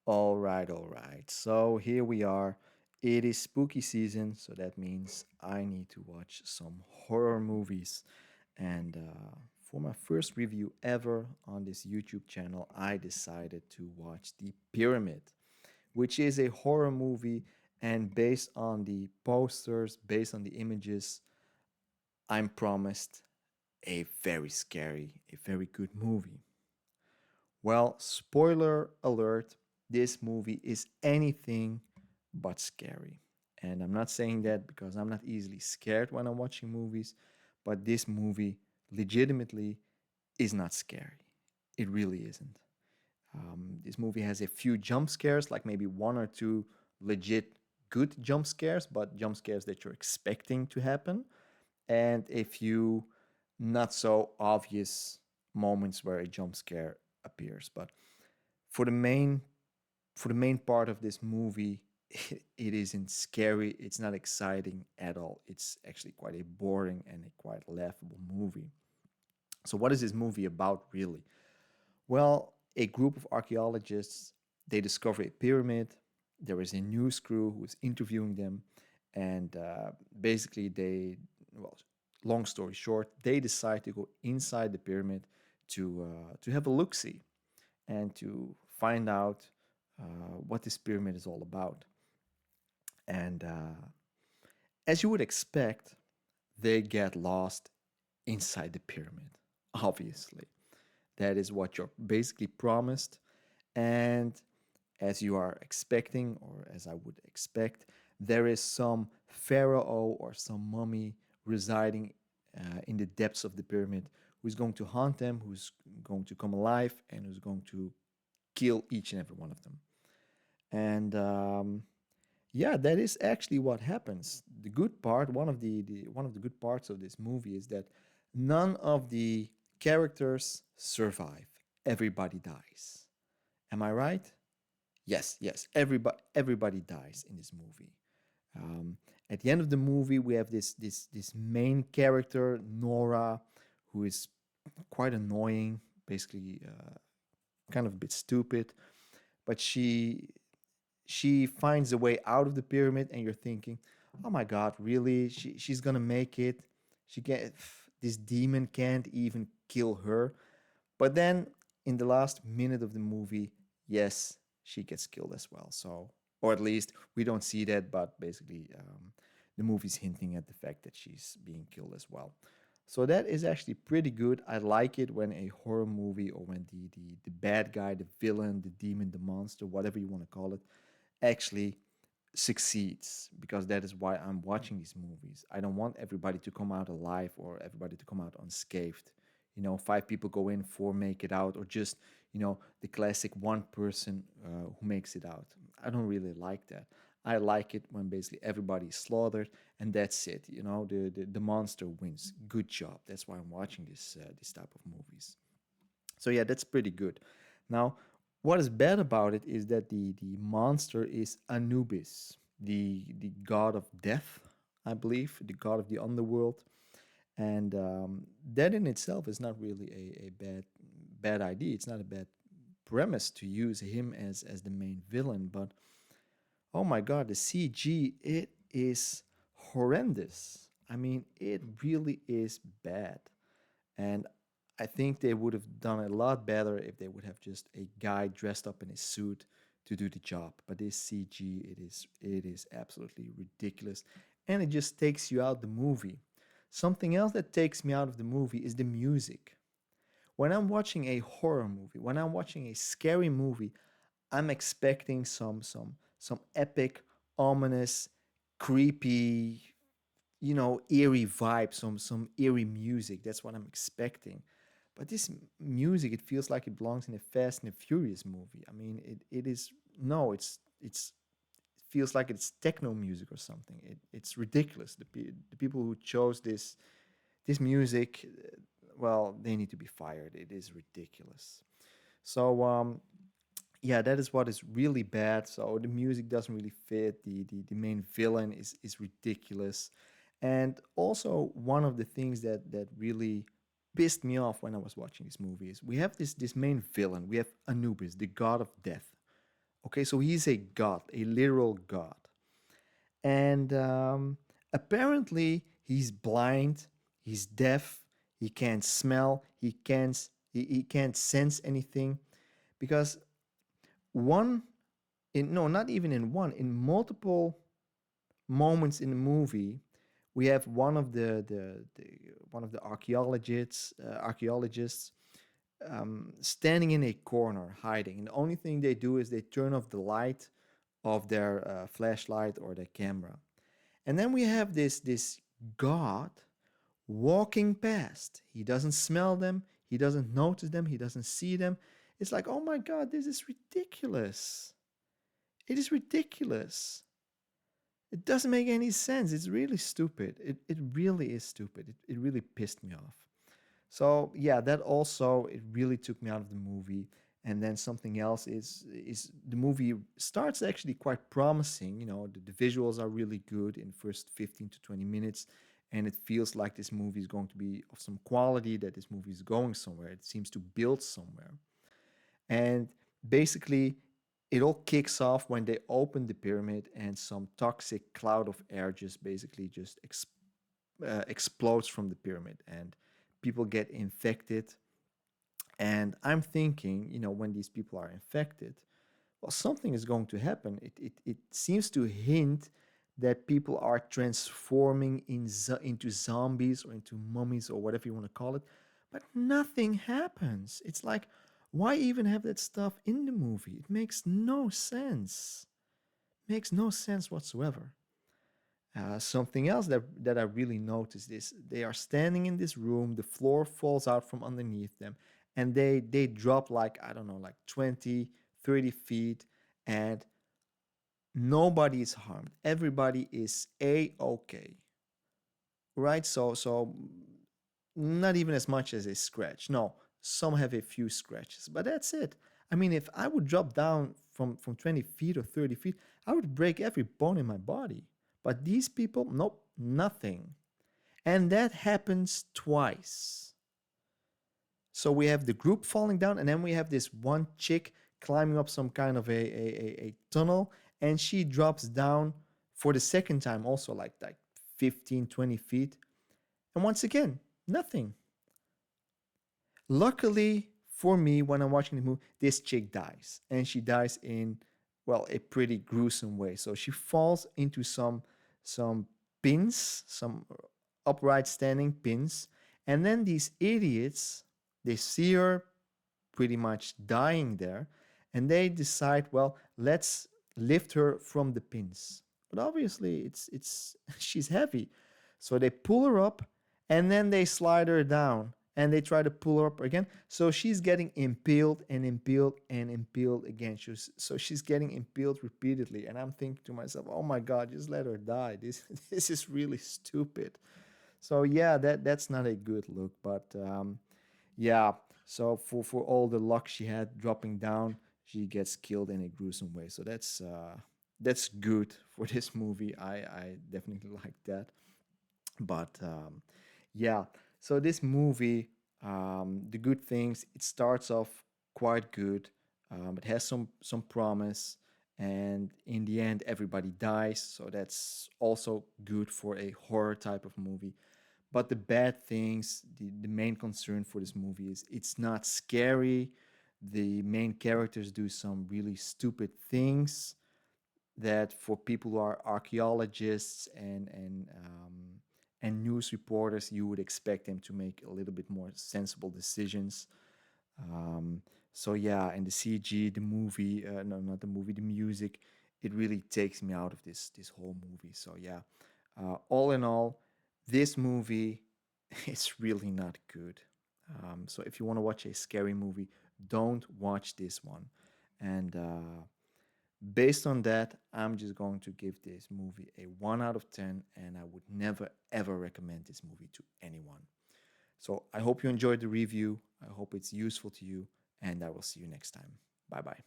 All right, all right. So here we are. It is spooky season, so that means I need to watch some horror movies. And for my first review ever on this YouTube channel, I decided to watch The Pyramid, which is a horror movie. And based on the posters, based on the images, I'm promised a very scary, a very good movie. Well, spoiler alert, this movie is anything but scary. And I'm not saying that because I'm not easily scared when I'm watching movies, but this movie legitimately is not scary. It really isn't. This movie has a few jump scares, like maybe one or two legit good jump scares, but jump scares that you're expecting to happen, and a few not so obvious moments where a jump scare appears. But for the main for the main part of this movie, it isn't scary. It's not exciting at all. It's actually quite a boring and a quite laughable movie. So, what is this movie about, really? Well, a group of archaeologists, they discover a pyramid. There is a news crew who is interviewing them, and basically well, long story short, they decide to go inside the pyramid to have a look see and to find out what this pyramid is all about. And as you would expect, they get lost inside the pyramid, obviously. That is what you're basically promised. And as you are expecting, or as I would expect, there is some pharaoh or some mummy residing in the depths of the pyramid who's going to haunt them, who's going to come alive, and who's going to kill each and every one of them. And yeah, that is actually what happens. The good part, one of the good parts of this movie is that none of the characters survive. Everybody dies. Am I right? Yes, yes. Everybody dies in this movie. At the end of the movie, we have this main character, Nora, who is quite annoying, basically kind of a bit stupid, but she finds a way out of the pyramid, and you're thinking, oh my god, really, she's gonna make it. She get This demon can't even kill her. But then in the last minute of the movie, yes, she gets killed as well. So, or at least we don't see that, but basically the movie's hinting at the fact that she's being killed as well. So that is actually pretty good. I like it when a horror movie, or when the bad guy, the villain, the demon, the monster, whatever you want to call it, actually succeeds, because that is why I'm watching these movies. I don't want everybody to come out alive or everybody to come out unscathed. Five people go in, four make it out, or just, the classic one person who makes it out. I don't really like that. I like it when basically everybody is slaughtered and that's it. The monster wins. Good job. That's why I'm watching this type of movies. So yeah, that's pretty good. Now, what is bad about it is that the monster is Anubis, the god of death, I believe, the god of the underworld, and that in itself is not really a bad idea. It's not a bad premise to use him as the main villain, but oh my god, the CG, it is horrendous. I mean, it really is bad. And I think they would have done a lot better if they would have just a guy dressed up in a suit to do the job. But this CG, it is absolutely ridiculous, and it just takes you out the movie. Something else that takes me out of the movie is the music. When I'm watching a horror movie, when I'm watching a scary movie, I'm expecting some epic, ominous, creepy, eerie vibe, some eerie music. That's what I'm expecting. But this music, it feels like it belongs in a Fast and the Furious movie. I mean, it is no, it feels like it's techno music or something. It's ridiculous. The people who chose this music, well, they need to be fired. It is ridiculous. So yeah, that is what is really bad. So the music doesn't really fit. The main villain is ridiculous. And also one of the things that really pissed me off when I was watching this movie is we have this main villain. We have Anubis, the god of death. Okay, so he's a god, a literal god. And apparently he's blind, he's deaf, he can't smell, he can't sense anything because one in no not even in one in multiple moments in the movie we have one of the archaeologists standing in a corner hiding, and the only thing they do is they turn off the light of their flashlight or their camera. And then we have this god walking past. He doesn't smell them, he doesn't notice them, he doesn't see them. It's like, oh my god, this is ridiculous. It is ridiculous. It doesn't make any sense. It's really stupid. It really is stupid. It really pissed me off. So yeah, that also it really took me out of the movie. And then something else is the movie starts actually quite promising. You know, the visuals are really good in the first 15 to 20 minutes, and it feels like this movie is going to be of some quality, that this movie is going somewhere. It seems to build somewhere. And basically, it all kicks off when they open the pyramid and some toxic cloud of air just basically just explodes from the pyramid and people get infected. And I'm thinking, you know, when these people are infected, well, something is going to happen. It seems to hint that people are transforming into zombies or into mummies or whatever you want to call it, but nothing happens. It's like, why even have that stuff in the movie? It makes no sense. Makes no sense whatsoever. Something else that I really noticed is they are standing in this room, the floor falls out from underneath them, and they drop like, I don't know, like 20, 30 feet, and nobody is harmed. Everybody is A-okay. Right? So not even as much as a scratch. No, some have a few scratches, but that's it. I mean, if I would drop down from 20 feet or 30 feet, I would break every bone in my body. But these people, nope, nothing. And that happens twice. So we have the group falling down, and then we have this one chick climbing up some kind of a tunnel, and she drops down for the second time, also like 15, 20 feet. And once again, nothing. Luckily for me, when I'm watching the movie, this chick dies, and she dies in, well, a pretty gruesome way. So she falls into some pins, some upright standing pins, and then these idiots, they see her pretty much dying there, and they decide, well, let's lift her from the pins. But obviously, it's she's heavy, so they pull her up, and then they slide her down, and they try to pull her up again. So she's getting impaled and impaled and impaled again. So she's getting impaled repeatedly, and I'm thinking to myself, oh my god, just let her die. This this is really stupid. So yeah, that's not a good look, but yeah. So for all the luck she had dropping down, she gets killed in a gruesome way. So that's good for this movie. I definitely like that. But yeah, so this movie, the good things, it starts off quite good. It has some promise, and in the end, everybody dies. So that's also good for a horror type of movie. But the bad things, the main concern for this movie is it's not scary. The main characters do some really stupid things that for people who are archaeologists and news reporters, you would expect them to make a little bit more sensible decisions. Um, so yeah, and the CG, the movie, no, not the movie, the music, it really takes me out of this whole movie. So yeah, all in all, this movie it's really not good. So if you want to watch a scary movie, don't watch this one. And based on that, I'm just going to give this movie a 1 out of 10, and I would never ever recommend this movie to anyone. So I hope you enjoyed the review. I hope it's useful to you, and I will see you next time. Bye bye.